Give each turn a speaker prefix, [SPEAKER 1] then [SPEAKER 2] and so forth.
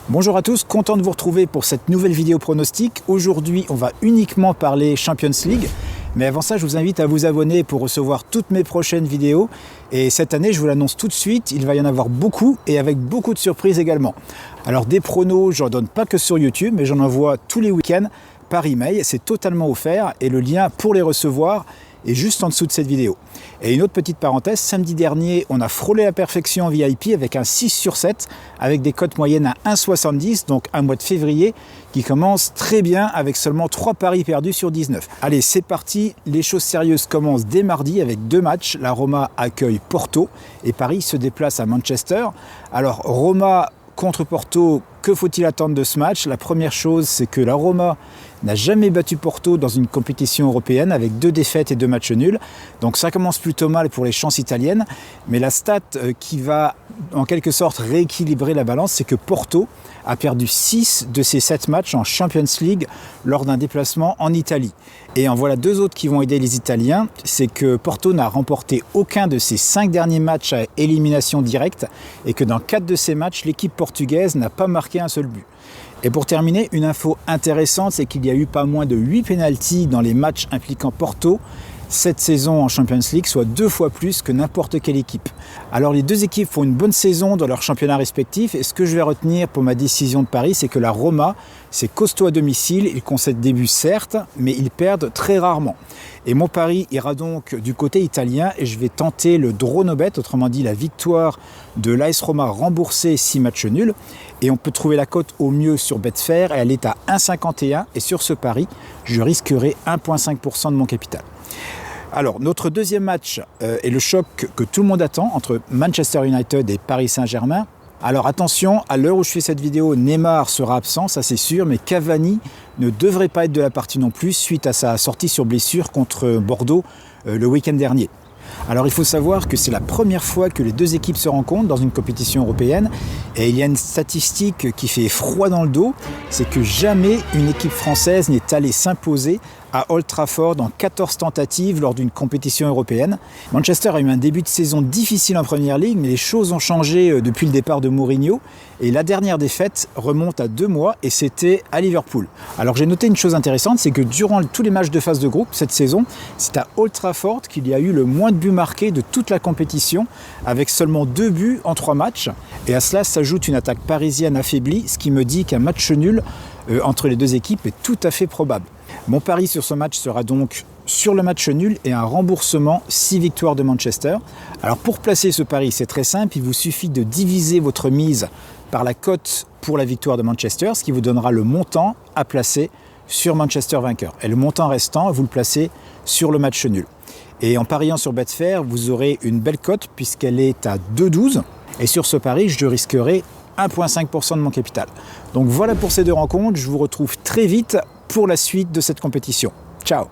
[SPEAKER 1] Bonjour à tous, content de vous retrouver pour cette nouvelle vidéo pronostic. Aujourd'hui, on va uniquement parler Champions League. Mais avant ça, je vous invite à vous abonner pour recevoir toutes mes prochaines vidéos. Et cette année, je vous l'annonce tout de suite, il va y en avoir beaucoup et avec beaucoup de surprises également. Alors des pronos, j'en donne pas que sur YouTube, mais j'en envoie tous les week-ends par email. C'est totalement offert et le lien pour les recevoir est juste en dessous de cette vidéo. Et une autre petite parenthèse, samedi dernier, on a frôlé la perfection en VIP avec un 6 sur 7, avec des cotes moyennes à 1,70, donc un mois de février qui commence très bien avec seulement 3 paris perdus sur 19. Allez, c'est parti, les choses sérieuses commencent dès mardi avec 2 matchs. La Roma accueille Porto et Paris se déplace à Manchester. Alors Roma contre Porto, que faut-il attendre de ce match? La première chose, c'est que la Roma n'a jamais battu Porto dans une compétition européenne avec 2 défaites et 2 matchs nuls. Donc ça commence plutôt mal pour les chances italiennes. Mais la stat qui va en quelque sorte rééquilibrer la balance, c'est que Porto a perdu 6 de ses 7 matchs en Champions League lors d'un déplacement en Italie. Et en voilà 2 autres qui vont aider les Italiens, c'est que Porto n'a remporté aucun de ses 5 derniers matchs à élimination directe et que dans 4 de ces matchs, l'équipe portugaise n'a pas marqué un seul but. Et pour terminer, une info intéressante, c'est qu'il y a eu pas moins de 8 pénaltys dans les matchs impliquant Porto cette saison en Champions League, soit 2 fois plus que n'importe quelle équipe. Alors les 2 équipes font une bonne saison dans leur championnat respectif et ce que je vais retenir pour ma décision de Paris, c'est que la Roma, c'est costaud à domicile, ils concèdent des buts certes, mais ils perdent très rarement. Et mon pari ira donc du côté italien et je vais tenter le draw no bet, autrement dit la victoire de l'AS Roma remboursée 6 matchs nuls. Et on peut trouver la cote au mieux sur Betfair et elle est à 1,51 et sur ce pari, je risquerai 1,5% de mon capital. Alors, notre deuxième match est le choc que tout le monde attend entre Manchester United et Paris Saint-Germain. Alors attention, à l'heure où je fais cette vidéo, Neymar sera absent, ça c'est sûr, mais Cavani ne devrait pas être de la partie non plus suite à sa sortie sur blessure contre Bordeaux le week-end dernier. Alors il faut savoir que c'est la première fois que les 2 équipes se rencontrent dans une compétition européenne et il y a une statistique qui fait froid dans le dos, c'est que jamais une équipe française n'est allée s'imposer à Old Trafford en 14 tentatives lors d'une compétition européenne. Manchester a eu un début de saison difficile en Première Ligue, mais les choses ont changé depuis le départ de Mourinho. Et la dernière défaite remonte à 2 mois et c'était à Liverpool. Alors j'ai noté une chose intéressante, c'est que durant tous les matchs de phase de groupe cette saison, c'est à Old Trafford qu'il y a eu le moins de buts marqués de toute la compétition, avec seulement 2 buts en 3 matchs. Et à cela s'ajoute une attaque parisienne affaiblie, ce qui me dit qu'un match nul entre les 2 équipes est tout à fait probable. Mon pari sur ce match sera donc sur le match nul et un remboursement 6 victoires de Manchester. Alors pour placer ce pari, c'est très simple, il vous suffit de diviser votre mise par la cote pour la victoire de Manchester, ce qui vous donnera le montant à placer sur Manchester vainqueur. Et le montant restant, vous le placez sur le match nul. Et en pariant sur Betfair, vous aurez une belle cote puisqu'elle est à 2,12. Et sur ce pari, je risquerai 1,5% de mon capital. Donc voilà pour ces 2 rencontres, je vous retrouve très vite pour la suite de cette compétition. Ciao!